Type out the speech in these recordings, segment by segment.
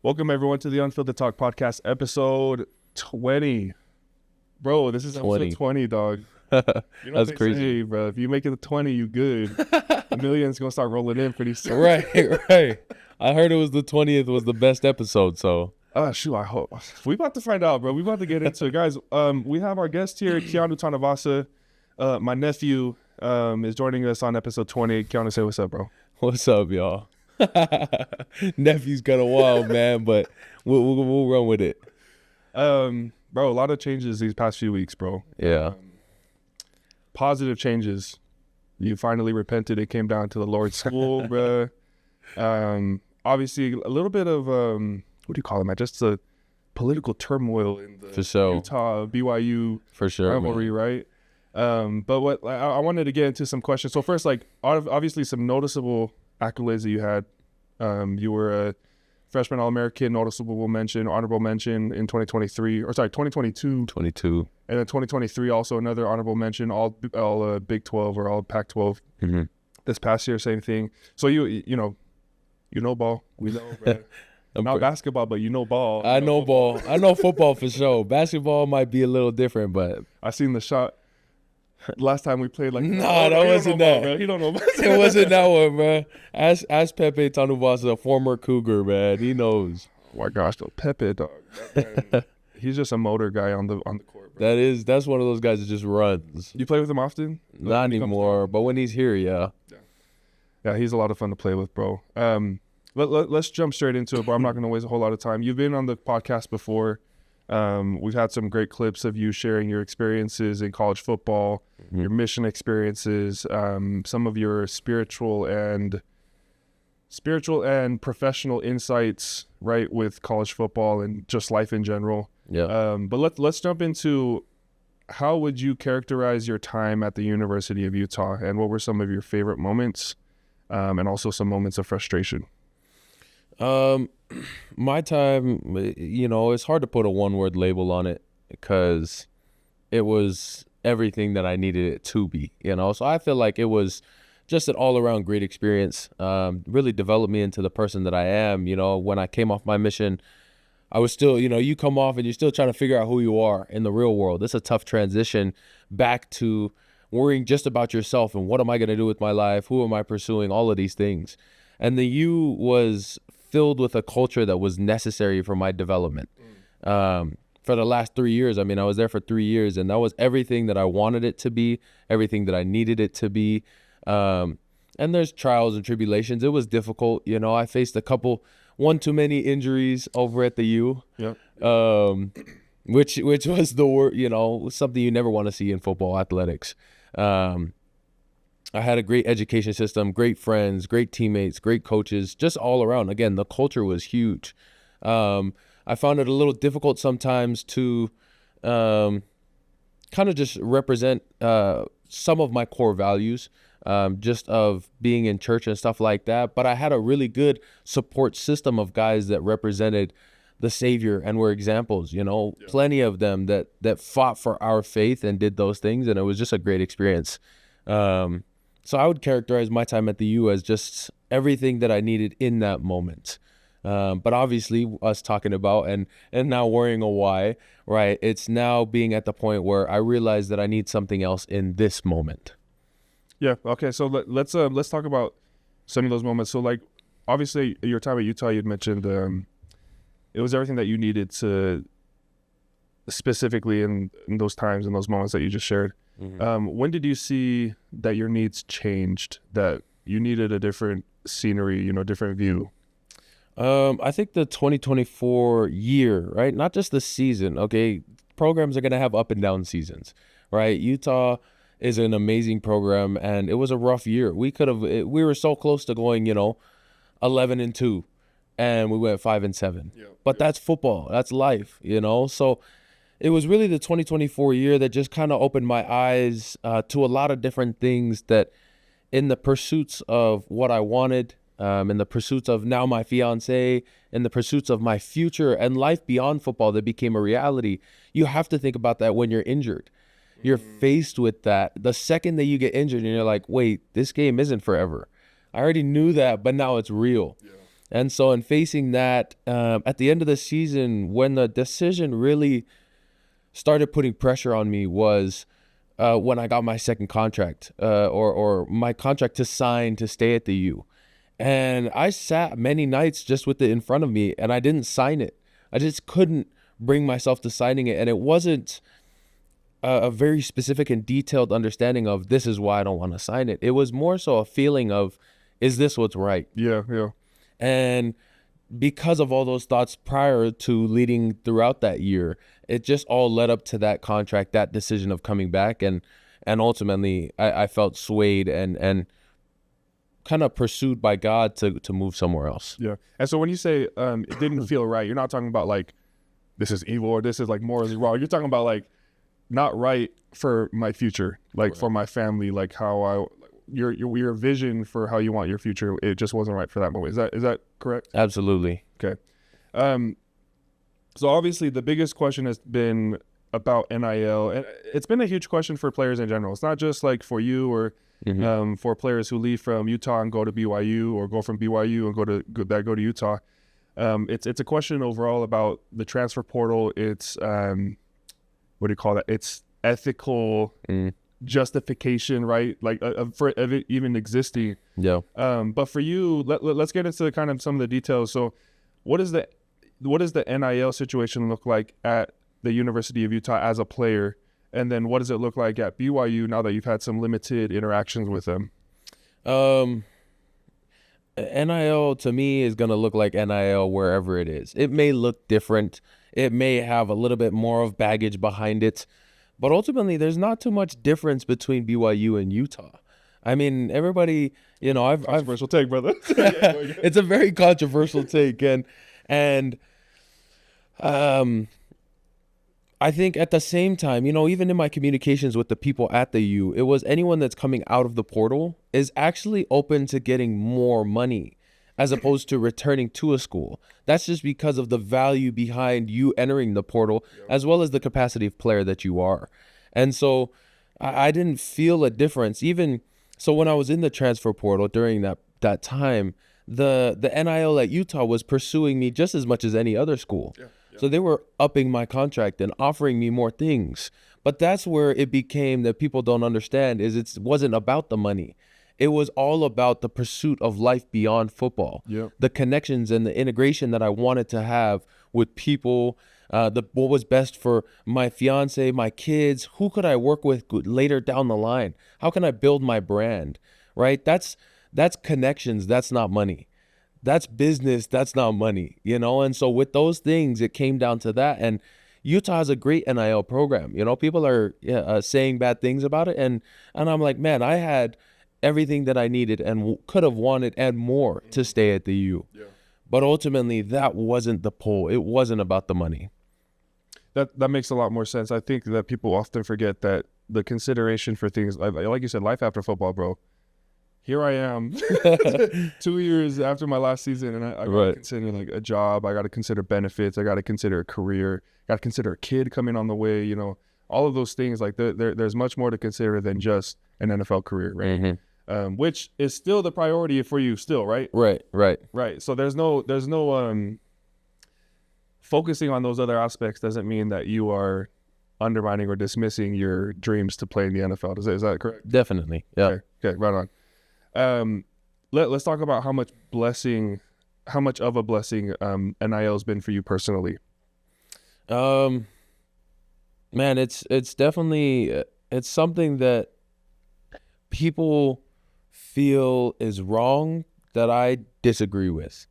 Welcome, everyone, to the Unfiltered Talk podcast, episode 20. Bro, this is episode 20, dog. You know That's crazy. Say, bro, if you make it to 20, you good. The million's going to start rolling in pretty soon. Right. I heard it was the 20th was the best episode, so. Shoot, I hope. We about to find out, bro. We about to get into it. Guys, we have our guest here, Keanu Tanuvasa. My nephew is joining us on episode 20. Keanu, say what's up, bro. What's up, y'all? Nephew's got a while, man, but we'll run with it. Bro, a lot of changes these past few weeks, bro. Yeah. Positive changes. You finally repented. It came down to the Lord's school, bro. Obviously, a little bit of, what do you call it, man? Just the political turmoil in the For sure. Utah BYU For sure, rivalry, right? But what I wanted to get into some questions. So first, like, obviously some noticeable accolades that you had. You were a freshman All-American, noticeable mention, honorable mention in 2022. 22. And then 2023, also another honorable mention, all Big 12 or all Pac-12. Mm-hmm. This past year, same thing. So you know ball. We know, bro. Not basketball, but you know ball. I know ball. I know football for sure. Basketball might be a little different, but I seen the shot last time we played. Like, nah, that wasn't that. Ball, he don't know. It wasn't that one, bro. Ask Pepe Tanuvasa, a former Cougar, man. He knows. Oh my gosh, the Pepe dog. He's just a motor guy on the court, bro. That's one of those guys that just runs. You play with him often? Not anymore, but when he's here, yeah. Yeah, he's a lot of fun to play with, bro. Let's jump straight into it, bro. I'm not going to waste a whole lot of time. You've been on the podcast before. We've had some great clips of you sharing your experiences in college football, your mission experiences, some of your spiritual and professional insights, right, with college football and just life in general. Yeah. But let's jump into, how would you characterize your time at the University of Utah, and what were some of your favorite moments, and also some moments of frustration? My time, it's hard to put a one-word label on it because it was everything that I needed it to be, So I feel like it was just an all-around great experience. Really developed me into the person that I am. When I came off my mission, I was still, you come off and you're still trying to figure out who you are in the real world. It's a tough transition back to worrying just about yourself and what am I going to do with my life? Who am I pursuing? All of these things. And the U was filled with a culture that was necessary for my development. For the last 3 years, I was there for 3 years, and that was everything that I wanted it to be, everything that I needed it to be. And there's trials and tribulations. It was difficult. I faced one too many injuries over at the U, which was the word, something you never want to see in football athletics. I had a great education system, great friends, great teammates, great coaches, just all around. Again, the culture was huge. I found it a little difficult sometimes to kind of just represent some of my core values, just of being in church and stuff like that. But I had a really good support system of guys that represented the Savior and were examples, plenty of them that fought for our faith and did those things. And it was just a great experience. So I would characterize my time at the U as just everything that I needed in that moment. But obviously, us talking about and now worrying a why, right? It's now being at the point where I realize that I need something else in this moment. Yeah. Okay. So let's talk about some of those moments. So, like, obviously, your time at Utah, you'd mentioned it was everything that you needed to, specifically in those times and those moments that you just shared. Mm-hmm. When did you see that your needs changed, that you needed a different scenery, different view? I think the 2024 year, right? Not just the season. Okay. Programs are going to have up and down seasons, right? Utah is an amazing program, and it was a rough year. We were so close to going, 11-2, and we went 5-7. But that's football. That's life, So it was really the 2024 year that just kind of opened my eyes to a lot of different things, that in the pursuits of what I wanted, in the pursuits of now my fiance, in the pursuits of my future and life beyond football that became a reality, you have to think about that when you're injured. You're faced with that the second that you get injured, and you're like, wait, this game isn't forever. I already knew that, but now it's real. And so in facing that, at the end of the season, when the decision really started putting pressure on me was when I got my second contract, or my contract to sign to stay at the U. And I sat many nights just with it in front of me, and I didn't sign it. I just couldn't bring myself to signing it. And it wasn't a very specific and detailed understanding of this is why I don't want to sign it. It was more so a feeling of, is this what's right? Yeah. And because of all those thoughts prior to leading throughout that year, it just all led up to that contract, that decision of coming back. And ultimately I felt swayed and kind of pursued by God to move somewhere else. Yeah. And so when you say it didn't feel right, you're not talking about like this is evil or this is like morally wrong. You're talking about like not right for my future, like Right. for my family, like how your vision for how you want your future, it just wasn't right for that moment. Is that correct? Absolutely. Okay. So obviously the biggest question has been about NIL, and it's been a huge question for players in general. It's not just like for you or for players who leave from Utah and go to BYU, or go from BYU and go to Utah. It's a question overall about the transfer portal. It's what do you call that? It's ethical justification, right? Like for it even existing. Yeah. But for you, let's get into kind of some of the details. So, what does the NIL situation look like at the University of Utah as a player, and then what does it look like at BYU now that you've had some limited interactions with them? NIL to me is going to look like NIL wherever it is. It may look different. It may have a little bit more of baggage behind it, but ultimately there's not too much difference between BYU and Utah. I mean, everybody, I've Controversial take, brother. it's a very controversial take, and I think at the same time, even in my communications with the people at the U, it was anyone that's coming out of the portal is actually open to getting more money as opposed to returning to a school. That's just because of the value behind you entering the portal, as well as the capacity of player that you are. And so I didn't feel a difference. Even so, when I was in the transfer portal during that time, the NIL at Utah was pursuing me just as much as any other school. So they were upping my contract and offering me more things. But that's where it became that people don't understand is it wasn't about the money. It was all about the pursuit of life beyond football. Yep. The connections and the integration that I wanted to have with people, what was best for my fiance, my kids, who could I work with later down the line? How can I build my brand, right? That's connections. That's not money. That's business. That's not money, And so with those things, it came down to that. And Utah has a great NIL program. People are saying bad things about it. And I'm like, man, I had everything that I needed and could have wanted and more to stay at the U. Yeah. But ultimately, that wasn't the pull. It wasn't about the money. That makes a lot more sense. I think that people often forget that the consideration for things, like you said, life after football, bro. Here I am 2 years after my last season, and I got to consider like a job. I got to consider benefits. I got to consider a career. Got to consider a kid coming on the way. All of those things. Like there's much more to consider than just an NFL career, right? Mm-hmm. Which is still the priority for you, still, right? Right. So there's no focusing on those other aspects doesn't mean that you are undermining or dismissing your dreams to play in the NFL. Is that correct? Definitely. Yeah. Okay. Right on. Let's talk about how much of a blessing NIL has been for you personally. Man, it's definitely it's something that people feel is wrong that I disagree with.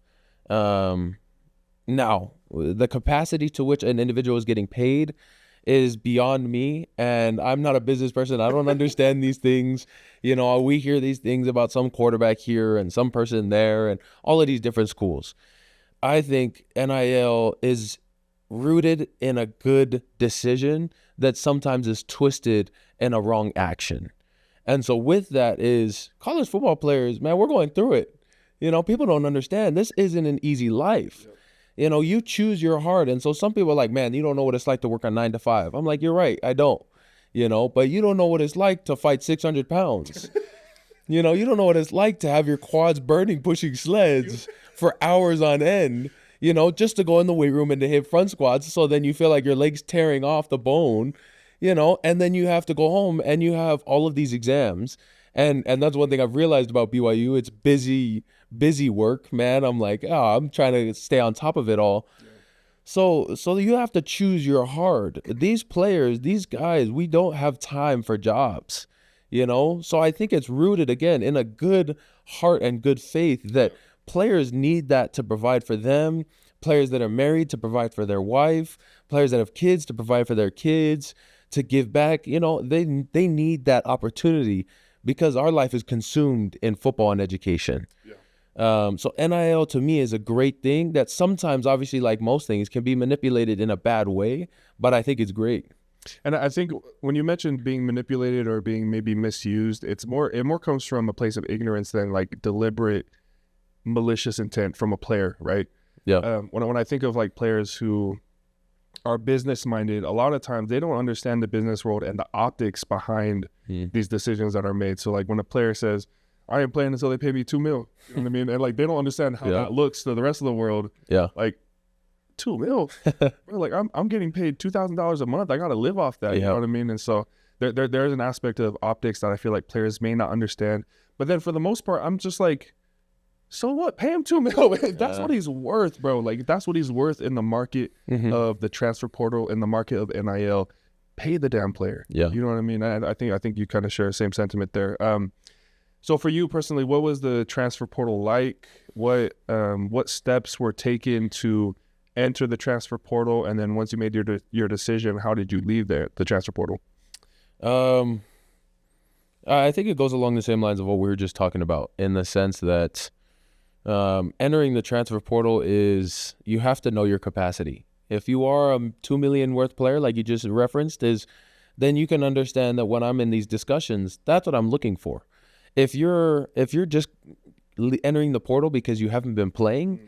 Now, the capacity to which an individual is getting paid is beyond me, and I'm not a business person. I don't understand these things. We hear these things about some quarterback here and some person there and all of these different schools. I think NIL is rooted in a good decision that sometimes is twisted in a wrong action. And so with that is college football players, man, we're going through it. People don't understand. This isn't an easy life. Yep. You choose your heart. And so some people are like, man, you don't know what it's like to work a 9 to 5. I'm like, you're right. I don't, but you don't know what it's like to fight 600 pounds. You know, you don't know what it's like to have your quads burning pushing sleds for hours on end, you know, just to go in the weight room and to hit front squats. So then you feel like your leg's tearing off the bone, you know, and then you have to go home and you have all of these exams. And that's one thing I've realized about BYU. It's busy work, man. I'm like, oh, I'm trying to stay on top of it all. So you have to choose your hard. These players, these guys, we don't have time for jobs, you know? So I think it's rooted again in a good heart and good faith that players need that to provide for them, players that are married to provide for their wife, players that have kids to provide for their kids, to give back. You know, they need that opportunity because our life is consumed in football and education. So NIL to me is a great thing that sometimes, obviously, like most things, can be manipulated in a bad way, but I think it's great. And I think when you mentioned being manipulated or being maybe misused, it more comes from a place of ignorance than like deliberate malicious intent from a player, right? Yeah. When I think of like players who are business minded, a lot of times they don't understand the business world and the optics behind these decisions that are made. So like when a player says, I ain't playing until they pay me $2 million. You know what I mean? And like they don't understand how that looks to the rest of the world. Yeah. Like $2 million. Bro, like I'm getting paid $2,000 a month. I gotta live off that. You know what I mean? And so there's an aspect of optics that I feel like players may not understand. But then for the most part, I'm just like, so what? Pay him $2 million. That's what he's worth, bro. Like that's what he's worth in the market of the transfer portal, in the market of NIL. Pay the damn player. Yeah. You know what I mean? I think you kind of share the same sentiment there. So for you personally, what was the transfer portal like? What steps were taken to enter the transfer portal? And then once you made your decision, how did you leave the transfer portal? I think it goes along the same lines of what we were just talking about, in the sense that entering the transfer portal is, you have to know your capacity. If you are a $2 million worth player, like you just referenced, then you can understand that when I'm in these discussions, that's what I'm looking for. If you're just entering the portal because you haven't been playing,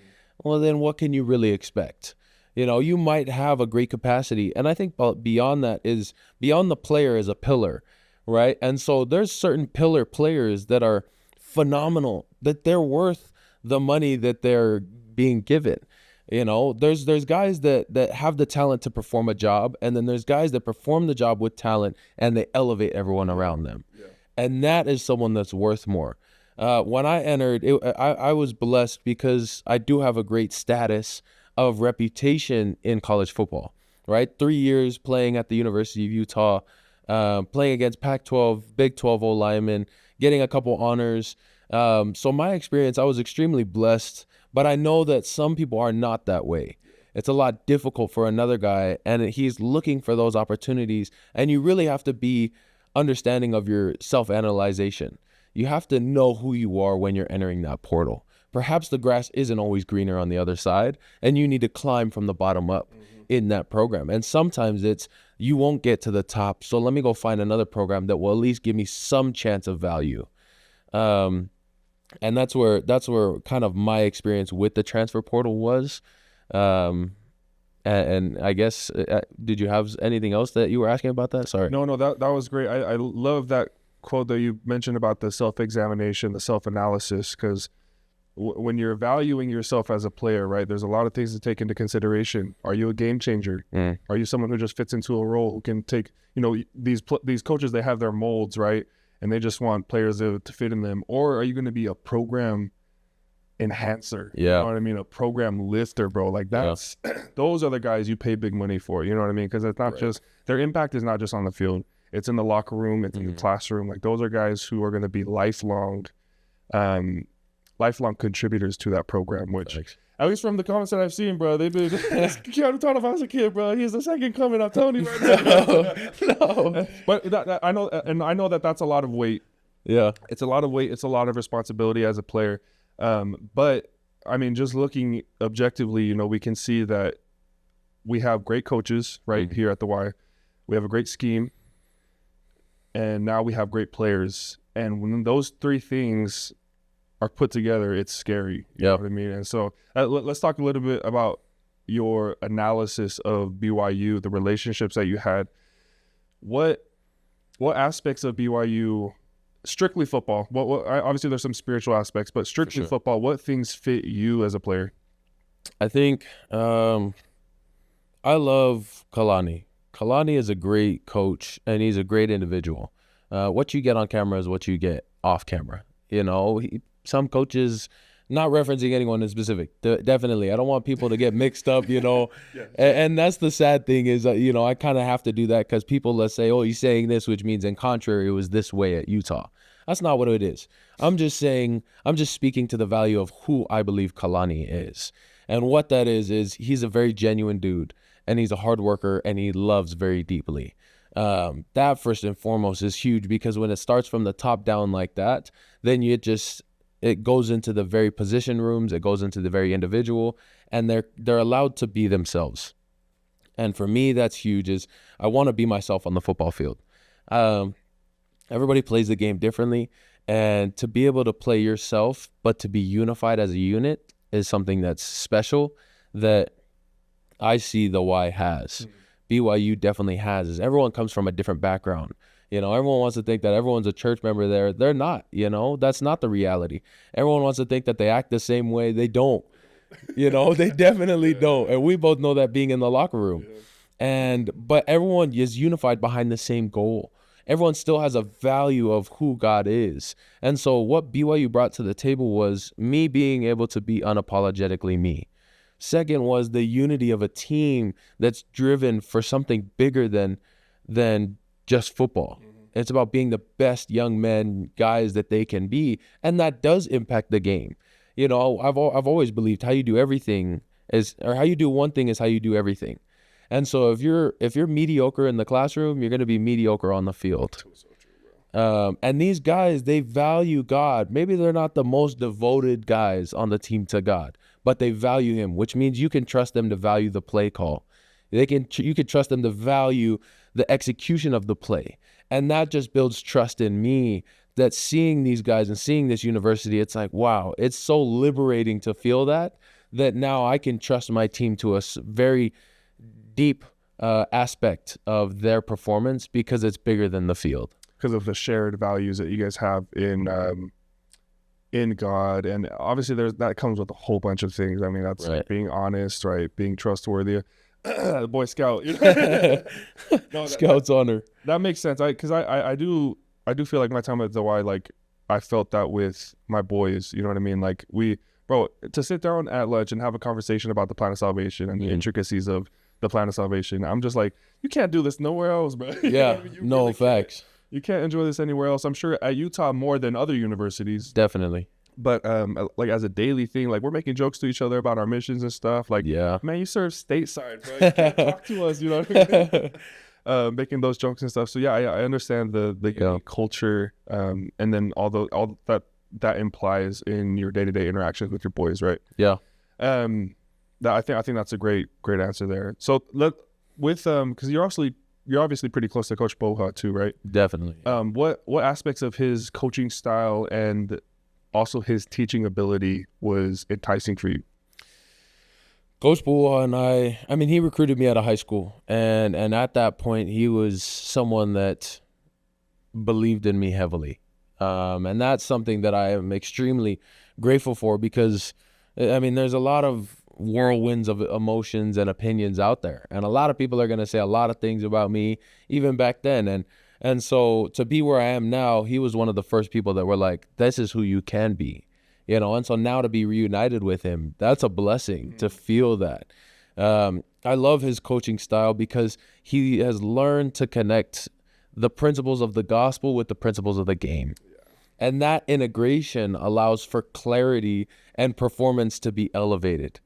well, then what can you really expect? You know, you might have a great capacity. And I think beyond that is, beyond the player is a pillar, right? And so there's certain pillar players that are phenomenal, that they're worth the money that they're being given. You know, there's guys that have the talent to perform a job, and then there's guys that perform the job with talent and they elevate everyone around them. And that is someone that's worth more. When I entered, I was blessed because I do have a great status of reputation in college football, right? 3 years playing at the University of Utah, playing against Pac-12, Big 12 O-linemen, getting a couple honors. So my experience, I was extremely blessed, but I know that some people are not that way. It's a lot difficult for another guy, and he's looking for those opportunities, and you really have to be understanding of your self-analyzation. You have to know who you are when you're entering that portal. Perhaps the grass isn't always greener on the other side, and you need to climb from the bottom up in that program. And sometimes it's, you won't get to the top, so let me go find another program that will at least give me some chance of value. And that's where kind of my experience with the transfer portal was. And I guess, did you have anything else that you were asking about that? Sorry. No, that was great. I love that quote that you mentioned about the self-examination, the self-analysis, because when you're valuing yourself as a player, right, there's a lot of things to take into consideration. Are you a game changer? Are you someone who just fits into a role, who can take, you know, these coaches, they have their molds, right, and they just want players to fit in them? Or are you going to be a program enhancer? You know what I mean? A program lifter, bro. Like that's those are the guys you pay big money for. You know what I mean? Because it's not just, their impact is not just on the field. It's in the locker room. It's in the classroom. Like those are guys who are going to be lifelong contributors to that program. Which, at least from the comments that I've seen, bro, they've been Keanu Tanuvasa kid, bro. He's the second coming. I'm telling you right now. No. But I know, and I know that that's a lot of weight. Yeah, it's a lot of weight. It's a lot of responsibility as a player. But I mean, just looking objectively, you know, we can see that we have great coaches right here at the Y. We have a great scheme, and now we have great players. And when those three things are put together, it's scary. You know what I mean? And so let's talk a little bit about your analysis of BYU, the relationships that you had. What aspects of BYU strictly football. Obviously there's some spiritual aspects, but strictly football, what things fit you as a player? I think I love Kalani. Kalani is a great coach, and he's a great individual. What you get on camera is what you get off camera. You know, some coaches, not referencing anyone in specific, definitely. I don't want people to get mixed up, you know. And that's the sad thing is, you know, I kind of have to do that because people, let's say, oh, he's saying this, which means in contrary, it was this way at Utah. That's not what it is. I'm just speaking to the value of who I believe Kalani is. And what that is he's a very genuine dude, and he's a hard worker, and he loves very deeply. That first and foremost is huge, because when it starts from the top down like that, then it goes into the very position rooms, it goes into the very individual, and they're allowed to be themselves. And for me, that's huge. Is I want to be myself on the football field. Everybody plays the game differently, and to be able to play yourself, but to be unified as a unit is something that's special that I see the Y has. BYU definitely has. Is everyone comes from a different background. You know, everyone wants to think that everyone's a church member there. They're not, you know. That's not the reality. Everyone wants to think that they act the same way. They don't. You know, they definitely don't. And we both know that being in the locker room. But everyone is unified behind the same goal. Everyone still has a value of who God is. And so what BYU brought to the table was me being able to be unapologetically me. Second was the unity of a team that's driven for something bigger than just football. It's about being the best young men, guys that they can be, and that does impact the game. You know, I've always believed how you do everything how you do one thing is how you do everything. And so if you're mediocre in the classroom, you're going to be mediocre on the field. And these guys, they value God. Maybe they're not the most devoted guys on the team to God, but they value him, which means you can trust them to value the play call. You can trust them to value the execution of the play. And that just builds trust in me, that seeing these guys and seeing this university, it's like, wow, it's so liberating to feel that now I can trust my team to a very deep aspect of their performance because it's bigger than the field. Because of the shared values that you guys have in God. And obviously that comes with a whole bunch of things. I mean, that's right. Being honest, right? Being trustworthy. The Boy Scout. You know? No, Scout's honor. That makes sense. Because I do feel like my time at the Y, like I felt that with my boys. You know what I mean? Like to sit down at lunch and have a conversation about the plan of salvation and the intricacies of the plan of salvation. I'm just like, you can't do this nowhere else, bro. Yeah, no, really facts. You can't enjoy this anywhere else. I'm sure at Utah more than other universities. Definitely. But like as a daily thing, like we're making jokes to each other about our missions and stuff. Like, yeah, man, you serve stateside, bro. You can't talk to us, you know what I mean? Making those jokes and stuff. So yeah, I understand the culture, and then all that implies in your day-to-day interactions with your boys, right? Yeah. I think that's a great answer there. So because you're obviously pretty close to Coach Boha too, right? Definitely. What aspects of his coaching style and also his teaching ability was enticing for you? Coach Boha and I mean, he recruited me out of high school, and at that point, he was someone that believed in me heavily, and that's something that I am extremely grateful for, because I mean, there's a lot of whirlwinds of emotions and opinions out there, and a lot of people are going to say a lot of things about me even back then, and so to be where I am now, he was one of the first people that were like, this is who you can be, you know. And so now to be reunited with him, that's a blessing to feel that. I love his coaching style because he has learned to connect the principles of the gospel with the principles of the game. And that integration allows for clarity and performance to be elevated.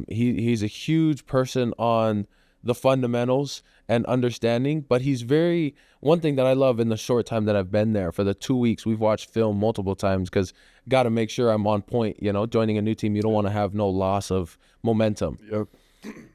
He's a huge person on the fundamentals and understanding, but one thing that I love in the short time that I've been there, for the 2 weeks, we've watched film multiple times because got to make sure I'm on point, you know. Joining a new team, you don't want to have no loss of momentum. Yep.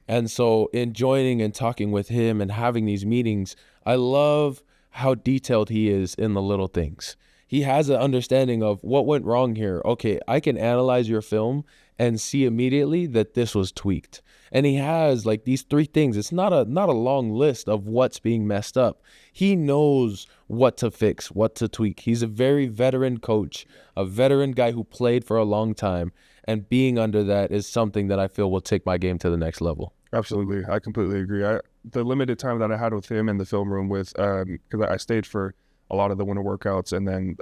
And so in joining and talking with him and having these meetings, I love how detailed he is in the little things. He has an understanding of what went wrong here. Okay, I can analyze your film and see immediately that this was tweaked. And he has like these 3 things. It's not a long list of what's being messed up. He knows what to fix, what to tweak. He's a very veteran coach, a veteran guy who played for a long time. And being under that is something that I feel will take my game to the next level. Absolutely. I completely agree. The limited time that I had with him in the film room because I stayed for a lot of the winter workouts and then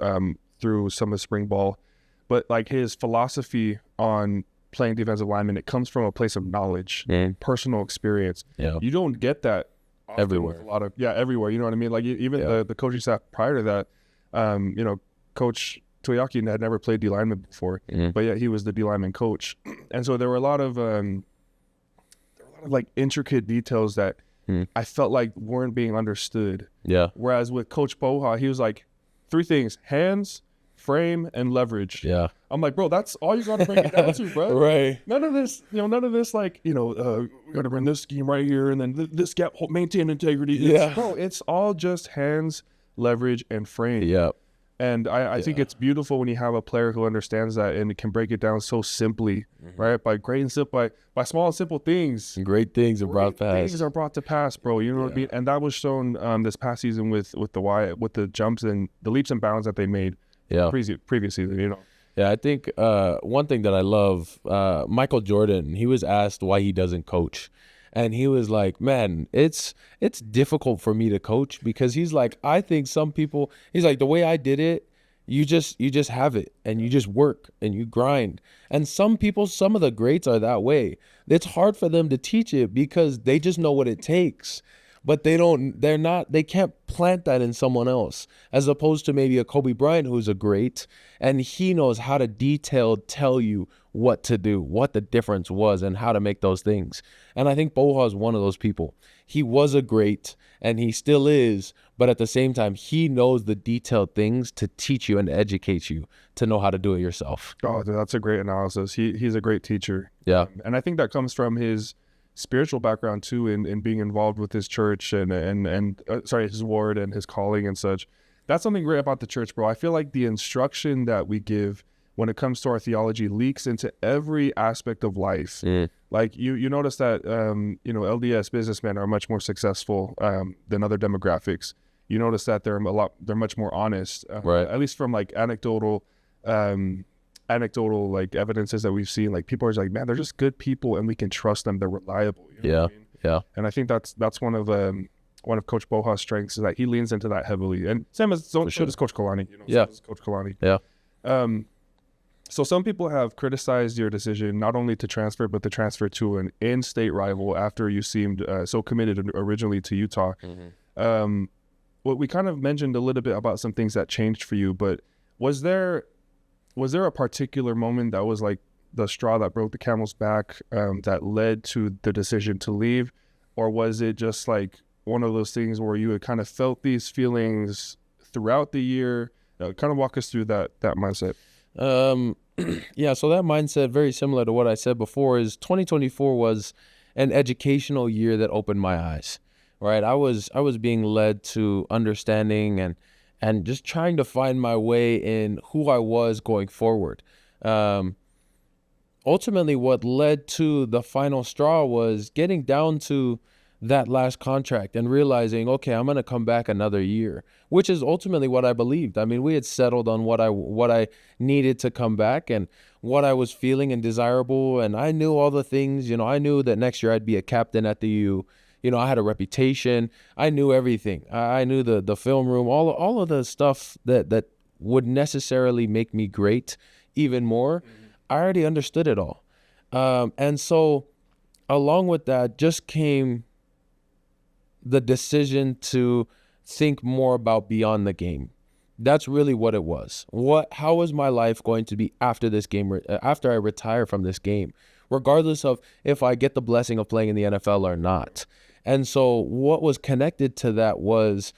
through some of spring ball, but like his philosophy on playing defensive lineman, it comes from a place of knowledge, personal experience. Yeah. You don't get that everywhere. Everywhere. You know what I mean? Like even the coaching staff prior to that, Coach Toyaki had never played D lineman before, but yet he was the D lineman coach. And so there were a lot of like intricate details that I felt like weren't being understood. Yeah. Whereas with Coach Boha, he was like 3 things: hands, frame, and leverage. Yeah. I'm like, bro, that's all you got to bring it down to, bro. Right. None of this like, we got to run this scheme right here and then this gap, maintain integrity. Yeah. Bro, it's all just hands, leverage, and frame. Yeah. And I think it's beautiful when you have a player who understands that and can break it down so simply, right? By great and simple, by small and simple things. Great things are brought to pass. Things are brought to pass, bro. You know what I mean? And that was shown this past season with the jumps and the leaps and bounds that they made. Yeah. Previous season, Yeah, I think one thing that I love, Michael Jordan, he was asked why he doesn't coach. And he was like, man, it's difficult for me to coach because he's like, I think some people, he's like, the way I did it, you just have it and you just work and you grind. And some people, some of the greats are that way. It's hard for them to teach it because they just know what it takes. But they can't plant that in someone else, as opposed to maybe a Kobe Bryant who's a great, and he knows how to detailed tell you what to do, what the difference was, and how to make those things. And I think Boha is one of those people. He was a great, and he still is, but at the same time, he knows the detailed things to teach you and educate you to know how to do it yourself. Oh, that's a great analysis. He's a great teacher. Yeah. And I think that comes from his spiritual background too, in being involved with his church and his ward and his calling and such. That's something great about the church, bro. I feel like the instruction that we give when it comes to our theology leaks into every aspect of life. Like you notice that LDS businessmen are much more successful than other demographics. You notice that they're much more honest, right? At least from like anecdotal like evidences that we've seen. Like people are like, man, they're just good people and we can trust them. They're reliable. You know what I mean? Yeah. And I think that's one of Coach Boha's strengths is that he leans into that heavily. And same as so does Coach Kalani. Coach Kalani. Yeah. So some people have criticized your decision not only to transfer, but to transfer to an in-state rival after you seemed so committed originally to Utah. What we kind of mentioned a little bit about some things that changed for you, but was there a particular moment that was like the straw that broke the camel's back that led to the decision to leave? Or was it just like one of those things where you had kind of felt these feelings throughout the year? Kind of walk us through that mindset. Yeah, so that mindset, very similar to what I said before, is 2024 was an educational year that opened my eyes, right? I was being led to understanding and just trying to find my way in who I was going forward. Ultimately, what led to the final straw was getting down to that last contract and realizing, okay, I'm going to come back another year, which is ultimately what I believed. I mean, we had settled on what I needed to come back and what I was feeling and desirable. And I knew all the things, I knew that next year I'd be a captain at the U. I had a reputation. I knew everything. I knew the film room, all of the stuff that would necessarily make me great even more. I already understood it all. And so along with that just came the decision to think more about beyond the game. That's really what it was. How is my life going to be after this game, after I retire from this game, regardless of if I get the blessing of playing in the NFL or not? And so what was connected to that was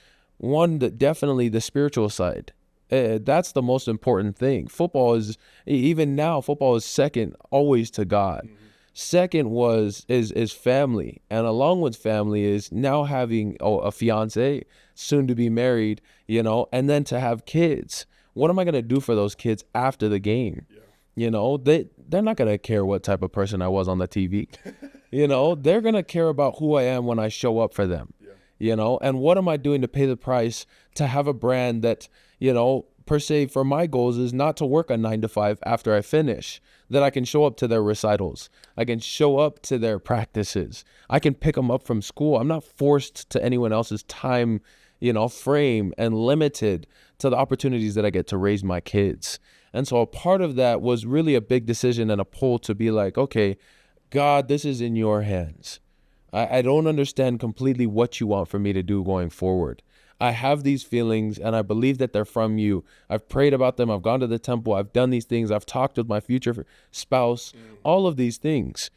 definitely the spiritual side. That's the most important thing. Football is second always to God. Second is family, and along with family is now having a fiance, soon to be married, and then to have kids. what am I going to do for those kids after the game? Yeah. You know, they're not going to care what type of person I was on the TV. You know, they're going to care about who I am when I show up for them. Yeah. You know, and what am I doing to pay the price to have a brand that, you know, per se for my goals is not to work a 9 to 5 after I finish, that I can show up to their recitals. I can show up to their practices. I can pick them up from school. I'm not forced to anyone else's time, you know, frame and limited to the opportunities that I get to raise my kids. And so a part of that was really a big decision and a pull to be like, okay, God, this is in your hands. I don't understand completely what you want for me to do going forward. I have these feelings and I believe that they're from you. I've prayed about them. I've gone to the temple. I've done these things. I've talked with my future spouse, all of these things.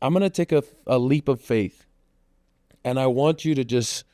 I'm going to take a leap of faith, and I want you to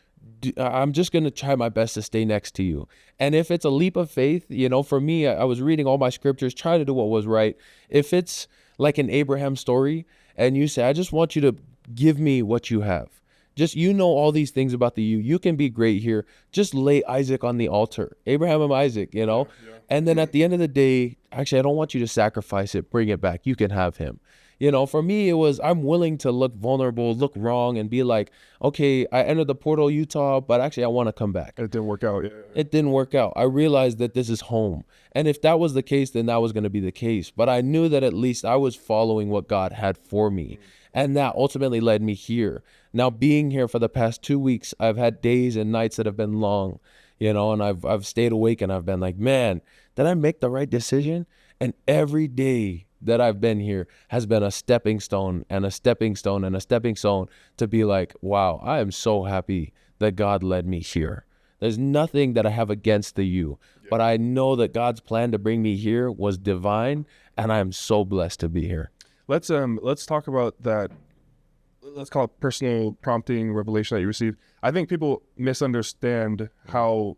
I'm just going to try my best to stay next to you. And if it's a leap of faith, you know, for me, I was reading all my scriptures, trying to do what was right. If it's like an Abraham story and you say, I just want you to give me what you have. Just, you know, all these things about you can be great here. Just lay Isaac on the altar, Abraham and Isaac, you know, and then at the end of the day, actually, I don't want you to sacrifice it, bring it back. You can have him. You know, for me, it was, I'm willing to look vulnerable, look wrong, and be like, okay, I entered the portal, Utah, but actually I want to come back. It didn't work out. Yeah. It didn't work out. I realized that this is home. And if that was the case, then that was going to be the case. But I knew that at least I was following what God had for me. And that ultimately led me here. Now, being here for the past 2 weeks, I've had days and nights that have been long, you know, and I've stayed awake and I've been like, man, did I make the right decision? And every day that I've been here has been a stepping stone and a stepping stone and a stepping stone to be like, wow, I am so happy that God led me here. There's nothing that I have against the U, but I know that God's plan to bring me here was divine, and I am so blessed to be here. Let's talk about that. Let's call it personal prompting revelation that you received. I think people misunderstand how,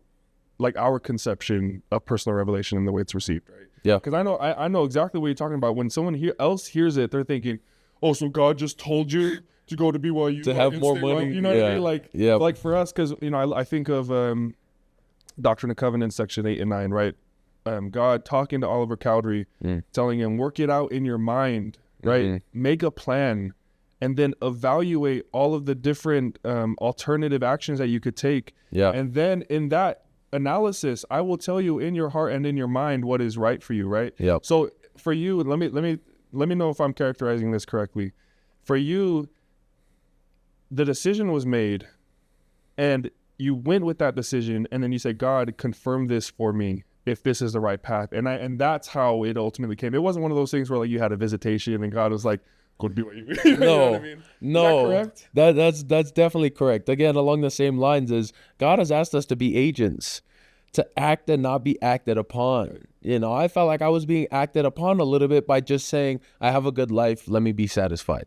like, our conception of personal revelation and the way it's received, right? Yeah. Because I know exactly what you're talking about. When someone else hears it, they're thinking, oh, so God just told you to go to BYU to have more money. You know what I mean? Like, like for us, because, you know, I think of Doctrine and Covenants, section 8 and 9, right? God talking to Oliver Cowdery, telling him, work it out in your mind, right? Make a plan, and then evaluate all of the different alternative actions that you could take. Yeah. And then in that analysis, I will tell you in your heart and in your mind what is right for you, right? Yeah. So for you, let me know if I'm characterizing this correctly. For you, the decision was made, and you went with that decision, and then you say, God, confirm this for me if this is the right path. And that's how it ultimately came. It wasn't one of those things where, like, you had a visitation and God was like, go to BYU. You know what I mean? No, is that correct? That's definitely correct. Again, along the same lines as God has asked us to be agents, to act and not be acted upon. Right. You know, I felt like I was being acted upon a little bit by just saying, I have a good life, let me be satisfied.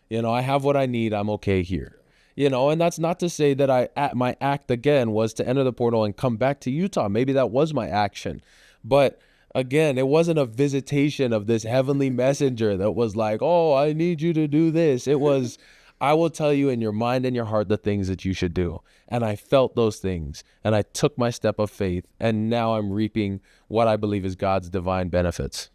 You know, I have what I need, I'm okay here. You know, and that's not to say that my act again was to enter the portal and come back to Utah. Maybe that was my action. But again, it wasn't a visitation of this heavenly messenger that was like, oh, I need you to do this. It was, I will tell you in your mind and your heart the things that you should do. And I felt those things, and I took my step of faith, and now I'm reaping what I believe is God's divine benefits.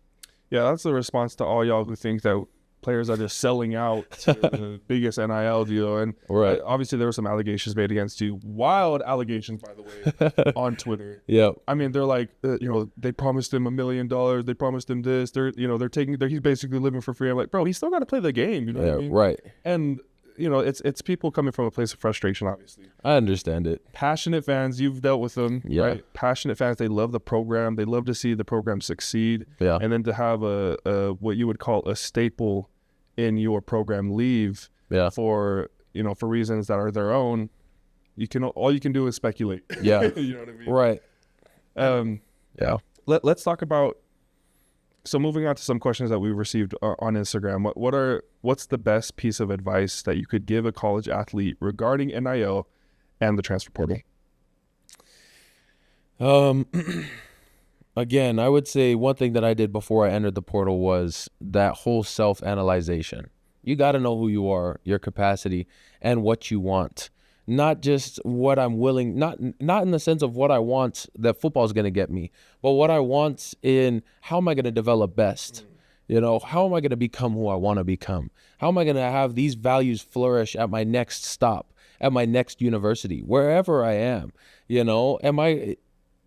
Yeah, that's the response to all y'all who think that players are just selling out to the biggest NIL deal. And right. Obviously there were some allegations made against you. Wild allegations, by the way, on Twitter. Yeah. I mean, they're like, you know, they promised him $1 million. They promised him this. He's basically living for free. I'm like, bro, he's still got to play the game. You know what I mean? Right. And, you know, it's people coming from a place of frustration, obviously. I understand it. Passionate fans, you've dealt with them, right? Passionate fans, they love the program. They love to see the program succeed. Yeah. And then to have a what you would call a staple in your program leave for reasons that are their own, all you can do is speculate. Yeah. You know what I mean? Right. Let's talk about, so moving on to some questions that we received on Instagram. What's the best piece of advice that you could give a college athlete regarding NIL and the transfer portal? Again, I would say one thing that I did before I entered the portal was that whole self-analyzation. You got to know who you are, your capacity, and what you want. not just what I'm willing, not in the sense of what I want that football is going to get me, but what I want in how am I going to develop best? You know, how am I going to become who I want to become? How am I going to have these values flourish at my next stop, at my next university, wherever I am? You know, am I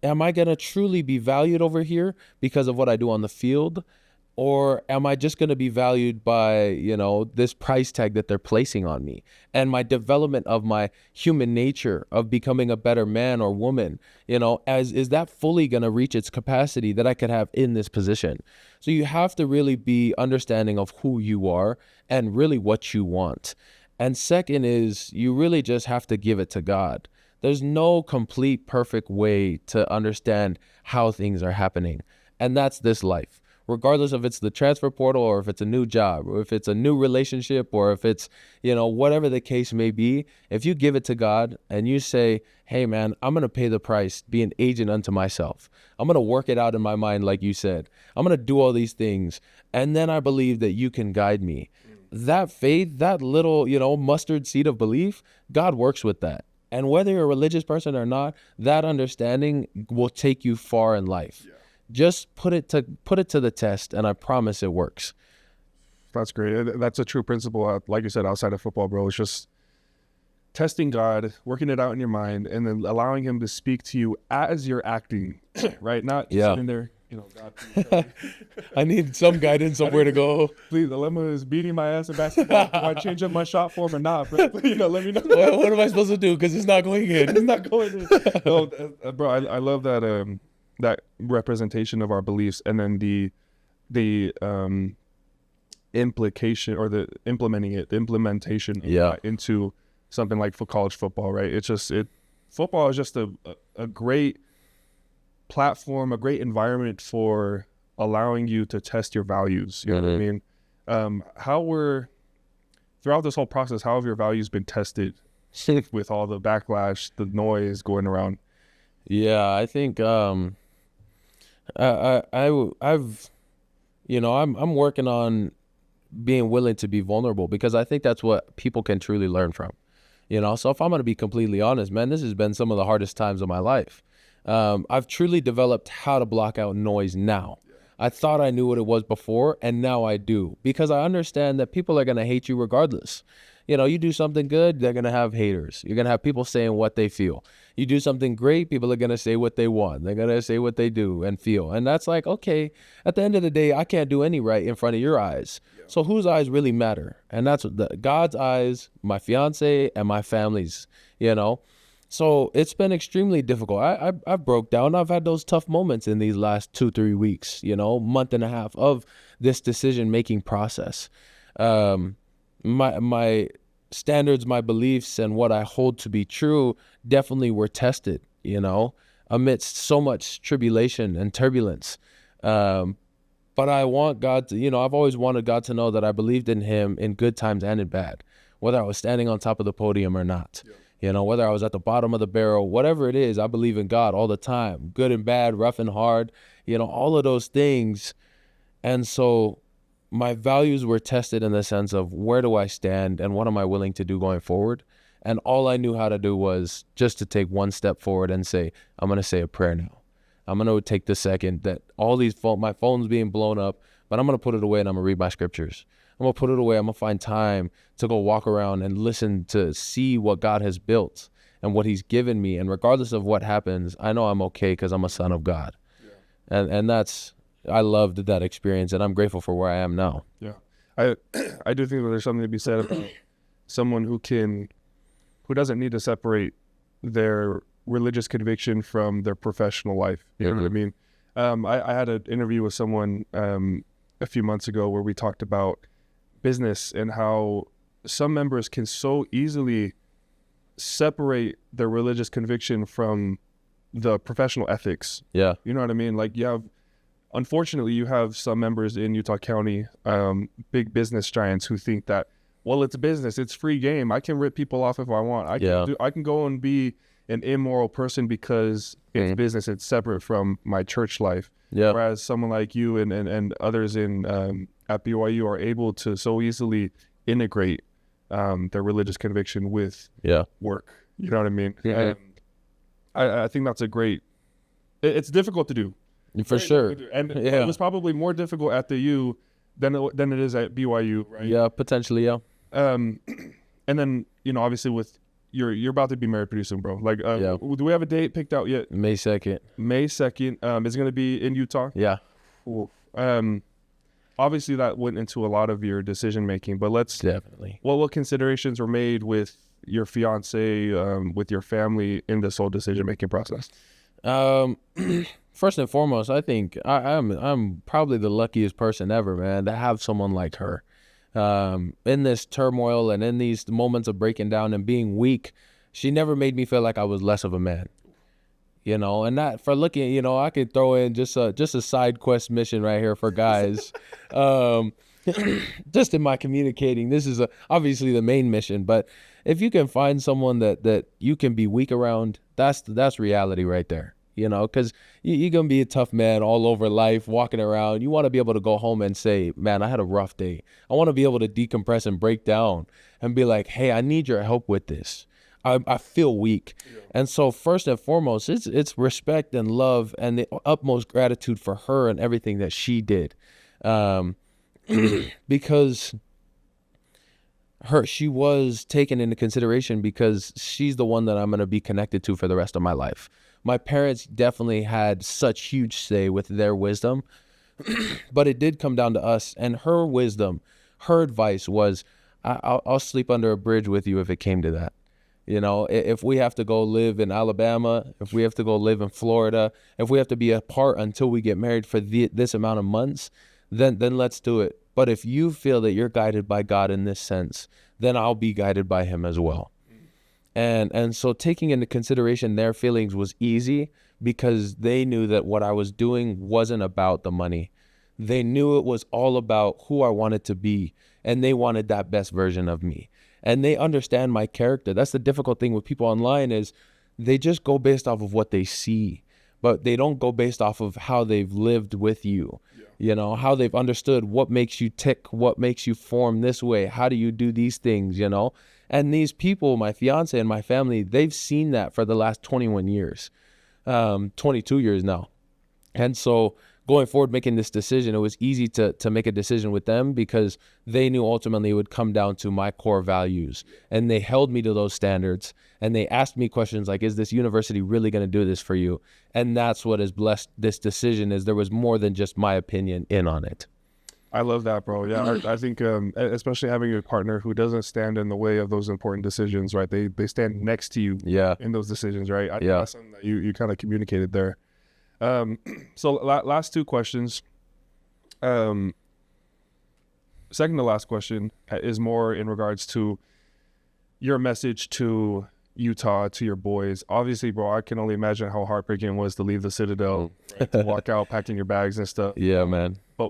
going to truly be valued over here because of what I do on the field? Or am I just going to be valued by, you know, this price tag that they're placing on me and my development of my human nature of becoming a better man or woman, you know, is that fully going to reach its capacity that I could have in this position? So you have to really be understanding of who you are and really what you want. And second is you really just have to give it to God. There's no complete perfect way to understand how things are happening. And that's this life. Regardless if it's the transfer portal or if it's a new job or if it's a new relationship or if it's, you know, whatever the case may be, if you give it to God and you say, hey, man, I'm going to pay the price, be an agent unto myself. I'm going to work it out in my mind, like you said. I'm going to do all these things. And then I believe that you can guide me. That faith, that little, you know, mustard seed of belief, God works with that. And whether you're a religious person or not, that understanding will take you far in life. Yeah. Just put it to the test, and I promise it works. That's great. That's a true principle. Like you said, outside of football, bro, it's just testing God, working it out in your mind, and then allowing him to speak to you as you're acting, right? Not just sitting there, you know, God, please, I need some guidance somewhere to go. Please, the lemma is beating my ass in basketball. Do I change up my shot form or not? Bro? You know, let me know. What am I supposed to do? Because it's not going in. It's not going in. No, bro, I love that that representation of our beliefs, and then the implication or the implementation into something like for college football, right? Football is just a great platform, a great environment for allowing you to test your values. You know what I mean? Throughout this whole process, how have your values been tested with all the backlash, the noise going around? Yeah, I think I've, you know, I'm working on being willing to be vulnerable because I think that's what people can truly learn from, you know. So if I'm going to be completely honest, man, this has been some of the hardest times of my life. I've truly developed how to block out noise now. I thought I knew what it was before, and now I do, because I understand that people are going to hate you regardless. You know, you do something good, they're going to have haters. You're going to have people saying what they feel. You do something great, people are going to say what they want. They're going to say what they do and feel. And that's like, okay, at the end of the day, I can't do any right in front of your eyes. So whose eyes really matter? And that's God's eyes, my fiance, and my family's, you know. So it's been extremely difficult. I broke down. I've had those tough moments in these last 2-3 weeks, you know, month and a half of this decision-making process. My standards, my beliefs, and what I hold to be true definitely were tested, you know, amidst so much tribulation and turbulence. But I want God to, you know, I've always wanted God to know that I believed in him in good times and in bad, whether I was standing on top of the podium or not. Yeah. You know, whether I was at the bottom of the barrel, whatever it is, I believe in God all the time, good and bad, rough and hard, you know, all of those things. And so my values were tested in the sense of where do I stand and what am I willing to do going forward? And all I knew how to do was just to take one step forward and say, I'm going to say a prayer now. I'm going to take the second that all these my phone's being blown up, but I'm going to put it away and I'm going to read my scriptures. I'm going to put it away. I'm going to find time to go walk around and listen to see what God has built and what he's given me. And regardless of what happens, I know I'm okay because I'm a son of God. Yeah. And that's, I loved that experience and I'm grateful for where I am now. Yeah. I do think that there's something to be said about someone who doesn't need to separate their religious conviction from their professional life. You know what I mean? I had an interview with someone a few months ago where we talked about business and how some members can so easily separate their religious conviction from the professional ethics. Yeah. You know what I mean? Like unfortunately, you have some members in Utah County, big business giants who think that, well, it's business, it's free game. I can rip people off if I want. I can go and be an immoral person because it's business. It's separate from my church life. Yeah. Whereas someone like you and others in at BYU are able to so easily integrate their religious conviction with work. You know what I mean? Yeah. I think that's a great. It's difficult to do. For sure. And Yeah. it was probably more difficult at the U than it is at BYU, right? Yeah, potentially, yeah. And then, obviously with you're about to be married pretty soon, bro. Like, Yeah. do we have a date picked out yet? May 2nd. May 2nd. Is it going to be in Utah? Yeah. Cool. Obviously that went into a lot of your decision making, but Definitely. what considerations were made with your fiance, with your family in this whole decision making process? First and foremost, I think I'm probably the luckiest person ever, man, to have someone like her. In this turmoil and in these moments of breaking down and being weak, she never made me feel like I was less of a man. And that for looking, I could throw in just a side quest mission right here for guys. Just in my communicating, this is obviously the main mission, but if you can find someone that you can be weak around, that's reality right there. Because you're going to be a tough man all over life, walking around. You want to be able to go home and say, man, I had a rough day. I want to be able to decompress and break down and be like, hey, I need your help with this. I feel weak. Yeah. And so first and foremost, it's respect and love and the utmost gratitude for her and everything that she did. Because she was taken into consideration because she's the one that I'm going to be connected to for the rest of my life. My parents definitely had such huge say with their wisdom, but it did come down to us, and her wisdom, her advice was, I'll sleep under a bridge with you if it came to that. If we have to go live in Alabama, if we have to go live in Florida, if we have to be apart until we get married for this amount of months, then let's do it. But if you feel that you're guided by God in this sense, then I'll be guided by him as well. And so taking into consideration their feelings was easy because they knew that what I was doing wasn't about the money. They knew it was all about who I wanted to be, and they wanted that best version of me. And they understand my character. That's the difficult thing with people online is they just go based off of what they see, but they don't go based off of how they've lived with you. Yeah. How they've understood what makes you tick, what makes you form this way. How do you do these things, And these people, my fiance and my family, they've seen that for the last 21 years, 22 years now. And so going forward, making this decision, it was easy to make a decision with them because they knew ultimately it would come down to my core values. And they held me to those standards. And they asked me questions like, is this university really going to do this for you? And that's what has blessed this decision is there was more than just my opinion in on it. I love that, bro. Yeah, I think especially having a partner who doesn't stand in the way of those important decisions, right? They stand next to you in those decisions, right? I think that's something that you kind of communicated there. So last two questions. Second to last question is more in regards to your message to Utah, to your boys. Obviously, bro, I can only imagine how heartbreaking it was to leave the Citadel, right, to walk out, packing your bags and stuff. Yeah, man. But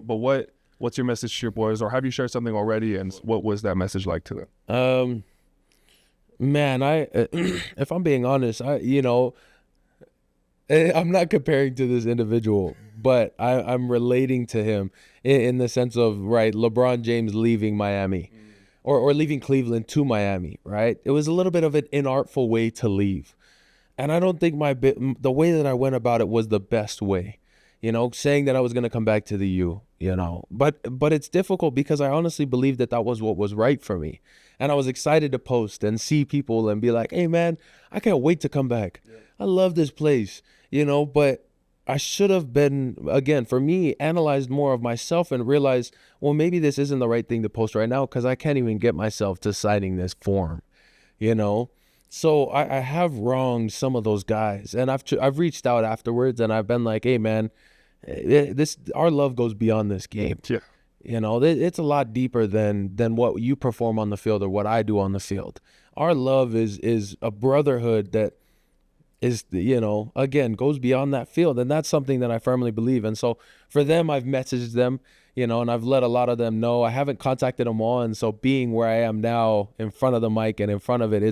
what's your message to your boys, or have you shared something already? And what was that message like to them? Man, if I'm being honest, I'm not comparing to this individual, but I'm relating to him in the sense of, right, LeBron James leaving Miami or leaving Cleveland to Miami, right? It was a little bit of an inartful way to leave. And I don't think the way that I went about it was the best way, saying that I was going to come back to the U, but it's difficult because I honestly believe that was what was right for me. And I was excited to post and see people and be like, hey man, I can't wait to come back. Yeah. I love this place, but I should have been, again, for me, analyzed more of myself and realized, well, maybe this isn't the right thing to post right now because I can't even get myself to signing this form, So I have wronged some of those guys, and I've reached out afterwards, and I've been like, hey man, our love goes beyond this game. Yeah. It's a lot deeper than what you perform on the field or what I do on the field. Our love is a brotherhood that is, again, goes beyond that field. And that's something that I firmly believe. And so for them, I've messaged them, and I've let a lot of them know. I haven't contacted them all. And so being where I am now in front of the mic and in front of it,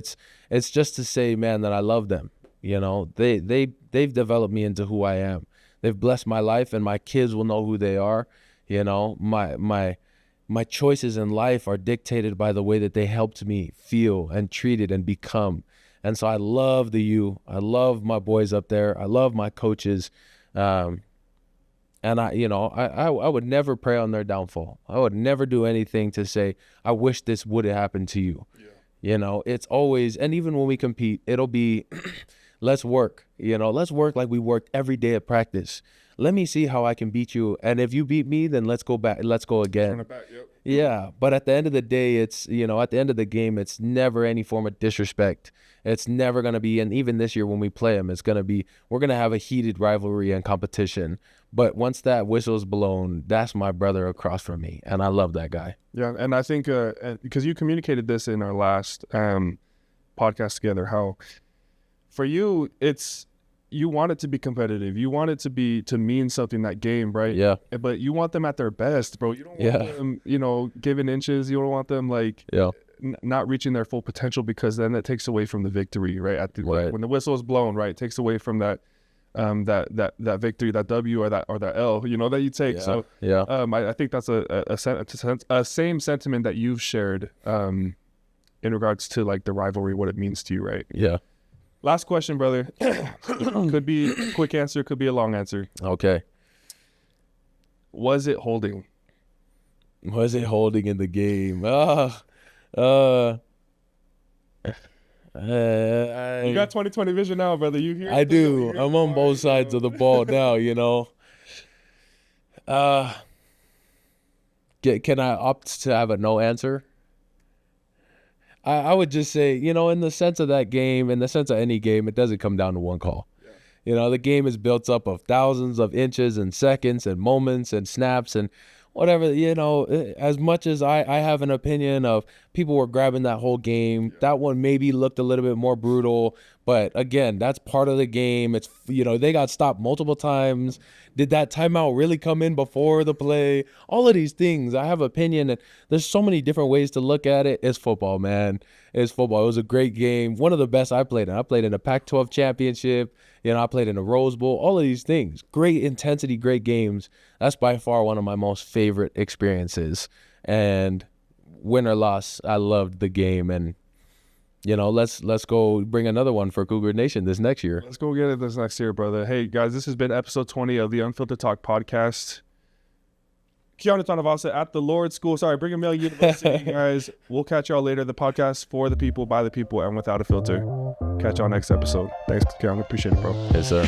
it's just to say, man, that I love them. They've developed me into who I am. They've blessed my life, and my kids will know who they are. My choices in life are dictated by the way that they helped me feel and treated and become. And so I love the U. I love my boys up there. I love my coaches. And I would never pray on their downfall. I would never do anything to say, I wish this would have happened to you. Yeah. It's always, and even when we compete, it'll be, let's work, let's work like we worked every day at practice. Let me see how I can beat you. And if you beat me, then let's go back. Let's go again. Yep. Yeah. But at the end of the day, it's, at the end of the game, it's never any form of disrespect. It's never going to be, and even this year when we play them, we're going to have a heated rivalry and competition. But once that whistle's blown, that's my brother across from me. And I love that guy. Yeah. And I think, because you communicated this in our last podcast together, how for you, you want it to be competitive. You want it to mean something, that game, right? Yeah. But you want them at their best, bro. You don't want them, giving inches. You don't want them not reaching their full potential, because then that takes away from the victory, right? When the whistle is blown, right, it takes away from that victory, that W or that L, that you take. Yeah. So I think that's a same sentiment that you've shared in regards to like the rivalry, what it means to you, right? Yeah. Last question, brother. Could be a quick answer, could be a long answer. Okay. Was it holding? Was it holding in the game? You got 20/20 vision now, brother. You hear? I do. I'm on both sides of the ball now, Can I opt to have a no answer? I would just say, in the sense of that game, in the sense of any game, it doesn't come down to one call. Yeah. The game is built up of thousands of inches and seconds and moments and snaps and whatever, as much as I have an opinion of people were grabbing that whole game, that one maybe looked a little bit more brutal. But again, that's part of the game. It's, they got stopped multiple times. Did that timeout really come in before the play? All of these things, I have opinion, and there's so many different ways to look at it. It's football, man. It's football. It was a great game. One of the best I played in. I played in a Pac-12 championship. I played in a Rose Bowl. All of these things. Great intensity, great games. That's by far one of my most favorite experiences. And win or loss, I loved the game. And let's go bring another one for Cougar Nation this next year. Let's go get it this next year, brother. Hey, guys, this has been episode 20 of the Unfiltered Talk podcast. Keanu Tanuvasa at the Brigham Young University, guys. We'll catch y'all later. The podcast for the people, by the people, and without a filter. Catch y'all next episode. Thanks, Keanu. Appreciate it, bro. Yes, sir.